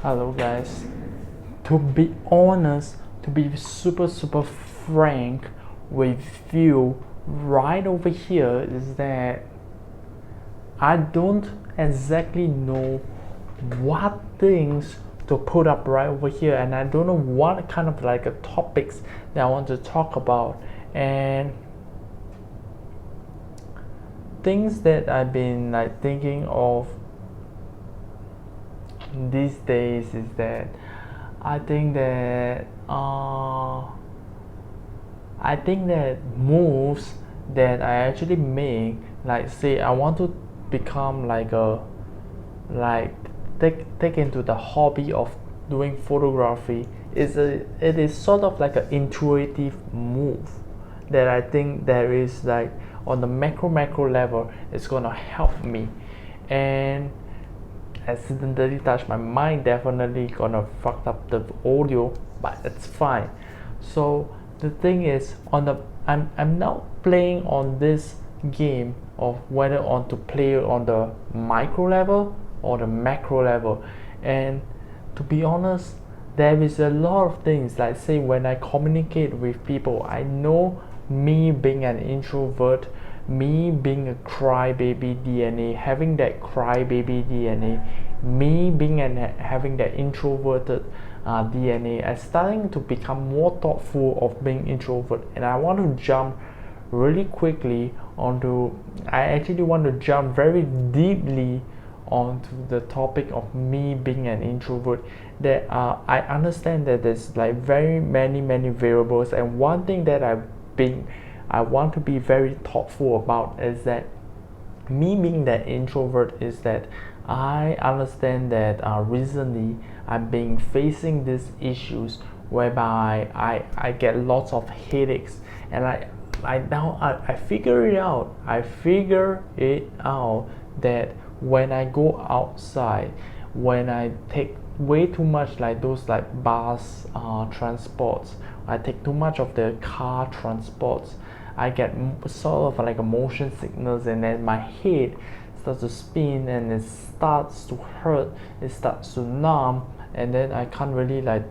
Hello guys. To be honest, to be super frank with you, right over here is that I don't exactly know what things to put up right over here, and I don't know what kind of like a topics that I want to talk about. And things that I've been like thinking of these days is that I think that moves that I actually make, like say I want to become like a like take into the hobby of doing photography, it is sort of like an intuitive move that I think there is like on the macro level it's gonna help me, and accidentally touch my mind, definitely gonna fuck up the audio, but it's fine. So the thing is, I'm now playing on this game of whether on to play on the micro level or the macro level. And to be honest, there is a lot of things, like say when I communicate with people, I know me being an introvert, me being a crybaby DNA, having that crybaby DNA, me being having that introverted DNA, I'm starting to become more thoughtful of being introvert, and I want to jump really quickly onto. I actually want to jump very deeply onto the topic of me being an introvert. That I understand that there's like very many variables, and one thing that I want to be very thoughtful about is that me being that introvert is that I understand that recently I've been facing these issues whereby I get lots of headaches, and I figure it out. I figure it out that when I go outside, when I take way too much like those like bus transports, I take too much of the car transports, I get sort of like a motion sickness, and then my head starts to spin and it starts to hurt, it starts to numb, and then I can't really like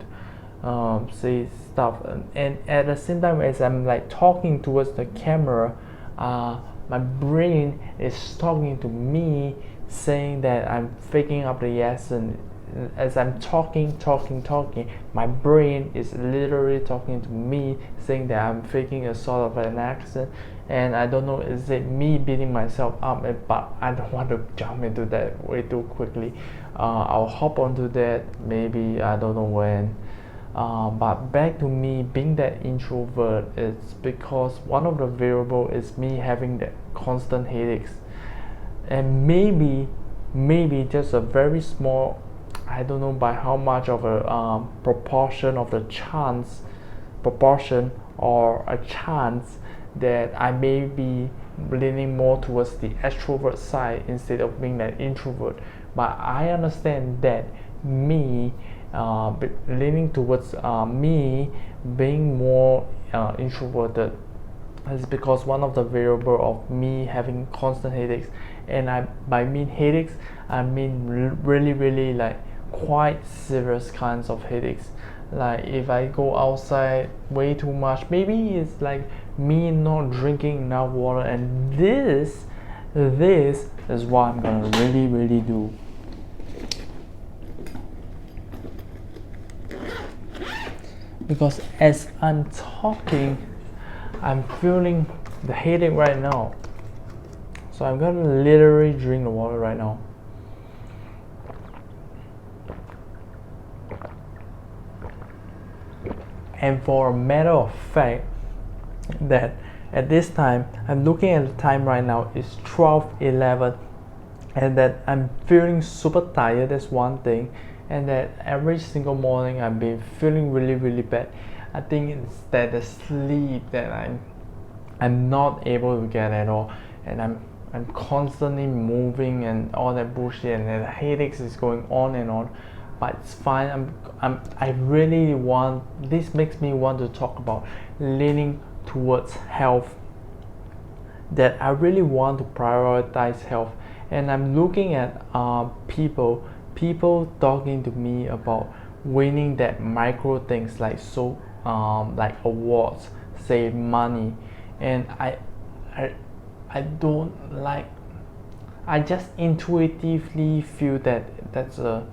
say stuff. And at the same time as I'm like talking towards the camera, my brain is talking to me saying that I'm faking up the accent. As I'm talking, my brain is literally talking to me saying that I'm faking a sort of an accent, and I don't know, is it me beating myself up? But I don't want to jump into that way too quickly. I'll hop onto that maybe, I don't know when. But back to me being that introvert, it's because one of the variable is me having that constant headaches, and maybe just a very small, I don't know by how much of a proportion of the proportion or a chance that I may be leaning more towards the extrovert side instead of being that introvert. But I understand that me leaning towards me being more introverted is because one of the variable of me having constant headaches, and by mean headaches I mean really like quite serious kinds of headaches. Like if I go outside way too much, maybe it's like me not drinking enough water, and this is what I'm gonna really do. Because as I'm talking, I'm feeling the headache right now, so I'm gonna literally drink the water right now. And for a matter of fact, that at this time, I'm looking at the time right now, it's 12:11, and that I'm feeling super tired, that's one thing, and that every single morning I've been feeling really bad. I think it's that the sleep that I'm not able to get at all, and I'm constantly moving and all that bullshit, and the headaches is going on and on. But it's fine. I really want, this makes me want to talk about leaning towards health, that I really want to prioritize health. And I'm looking at people people talking to me about winning that micro things like like awards, say money, and I I don't like. I just intuitively feel that that's a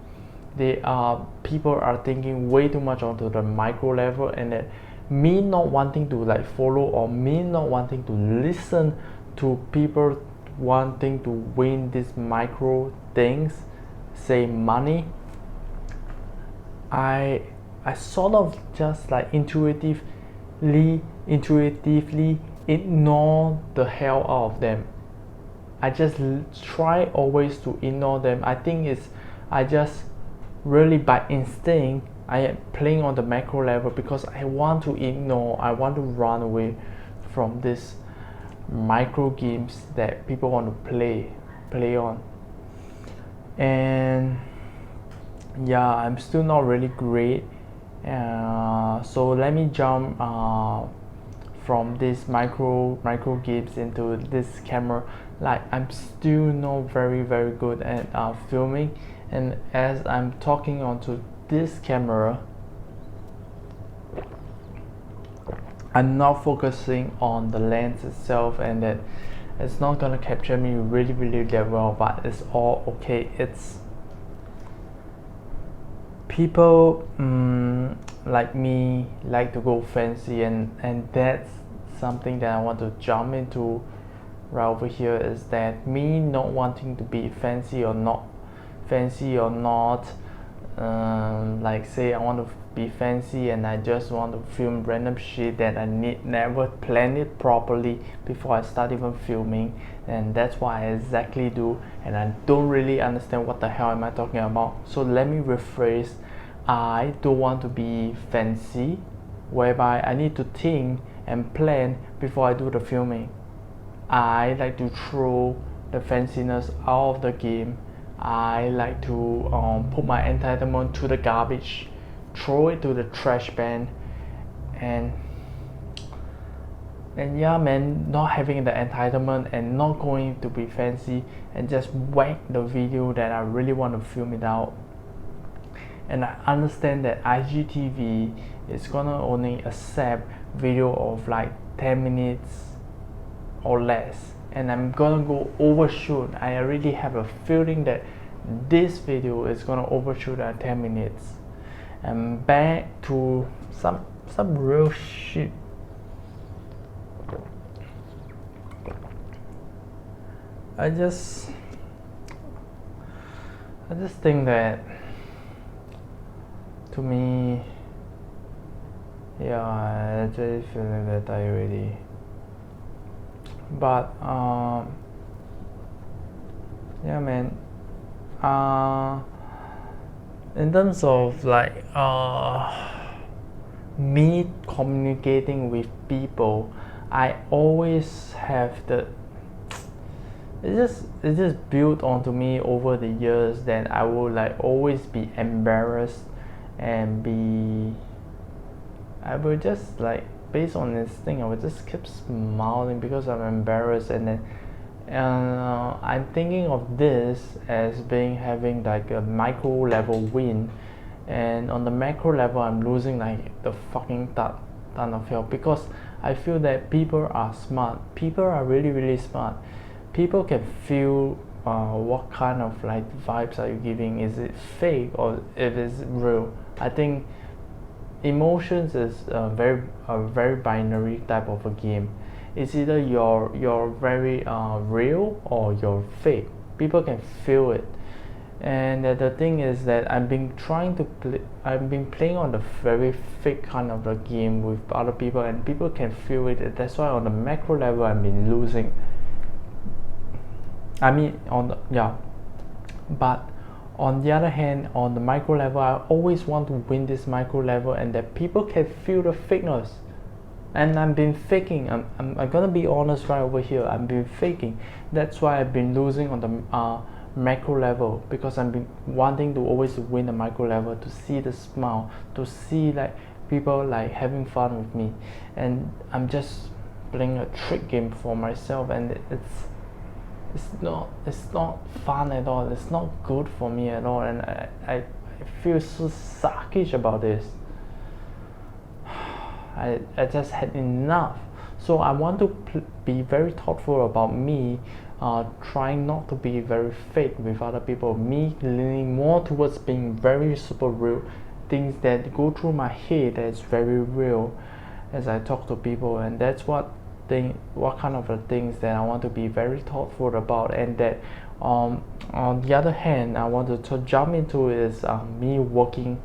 they are people are thinking way too much onto the micro level, and that me not wanting to like follow, or me not wanting to listen to people wanting to win these micro things, say money. I sort of just like intuitively ignore the hell out of them. I just try always to ignore them. I think it's I just really by instinct I am playing on the macro level because I want to ignore, I want to run away from this micro games that people want to play on. And yeah, I'm still not really great. So let me jump from this micro games into this camera. Like I'm still not very good at filming, and as I'm talking onto this camera, I'm not focusing on the lens itself, and that it's not gonna capture me really that well, but it's all okay. It's people like me like to go fancy, and that's something that I want to jump into right over here, is that me not wanting to be fancy or not like say I want to be fancy and I just want to film random shit that I never plan it properly before I start even filming, and that's what I exactly do, and I don't really understand what the hell am I talking about. So let me rephrase. I don't want to be fancy, whereby I need to think and plan before I do the filming. I like to throw the fanciness out of the game. I like to put my entitlement to the garbage, throw it to the trash bin, and yeah man, not having the entitlement and not going to be fancy, and just whack the video that I really want to film it out. And I understand that IGTV is gonna only accept video of like 10 minutes or less, and I'm gonna go overshoot. I already have a feeling that this video is gonna overshoot at 10 minutes. And back to some real shit. I just think that, to me, yeah, I actually feeling that I already. But yeah man, in terms of like me communicating with people, I always have the it's just built onto me over the years that I will like always be embarrassed, and I will just like, based on this thing, I would just keep smiling because I'm embarrassed, and then I'm thinking of this as having like a micro level win, and on the macro level I'm losing like the fucking ton of hell, because I feel that people are smart. People are really smart. People can feel what kind of like vibes are you giving. Is it fake or if it's real? I think emotions is a very binary type of a game. It's either you're very real or you're fake. People can feel it, and the thing is that I've been playing on the very fake kind of a game with other people, and people can feel it. That's why on the macro level I've been losing. I mean but on the other hand, on the micro level, I always want to win this micro level, and that people can feel the fakeness. And I've been faking. I'm gonna be honest right over here. I've been faking. That's why I've been losing on the macro level, because I've been wanting to always win the micro level, to see the smile, to see like people like having fun with me, and I'm just playing a trick game for myself, and it's not fun at all. It's not good for me at all, and I feel so suckish about this. I just had enough. So I want to be very thoughtful about me, trying not to be very fake with other people, me leaning more towards being very super real, things that go through my head that's very real as I talk to people. And that's what kind of the things that I want to be very thoughtful about. And that on the other hand, I want to jump into is me working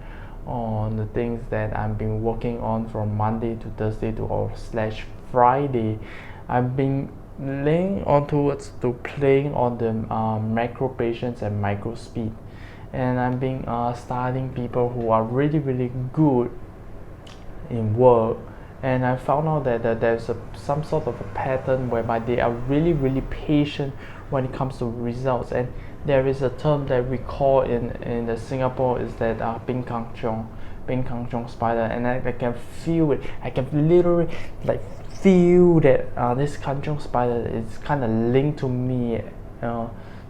on the things that I've been working on from Monday to Thursday to or slash Friday. I've been laying on towards to playing on the macro patience and micro speed, and I've been studying people who are really good in work, and I found out that there's some sort of a pattern whereby they are really patient when it comes to results. And there is a term that we call in the Singapore is that Ping Kang Chong spider, and I can feel it. I can literally like feel that this kanchong spider is kind of linked to me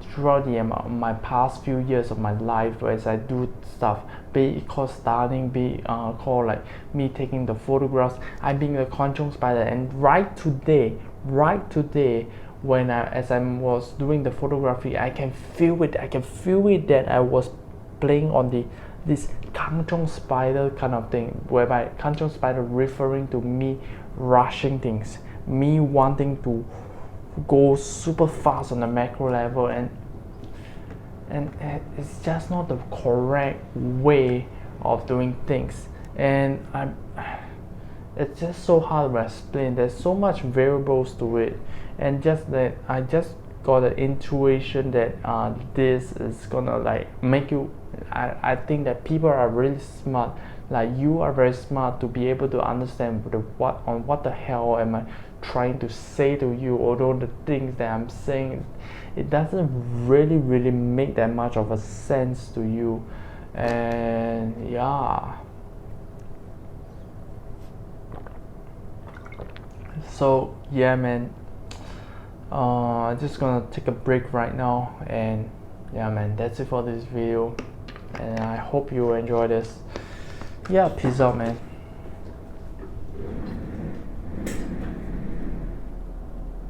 throughout my past few years of my life as I do stuff, be it called studying, be it called like me taking the photographs. I'm being a kanchong spider, and right today when as I was doing the photography, I can feel it that I was playing on this kanchong spider kind of thing, whereby kanchong spider referring to me rushing things, me wanting to go super fast on the macro level, and it's just not the correct way of doing things. And it's just so hard to explain. There's so much variables to it, and just that I just got an intuition that this is gonna like make you. I think that people are really smart. Like you are very smart to be able to understand what the hell am I trying to say to you. Although the things that I'm saying, it doesn't really make that much of a sense to you. And yeah. So yeah, man. I'm just gonna take a break right now, and yeah, man, that's it for this video, and I hope you enjoy this. Yeah, peace out, man.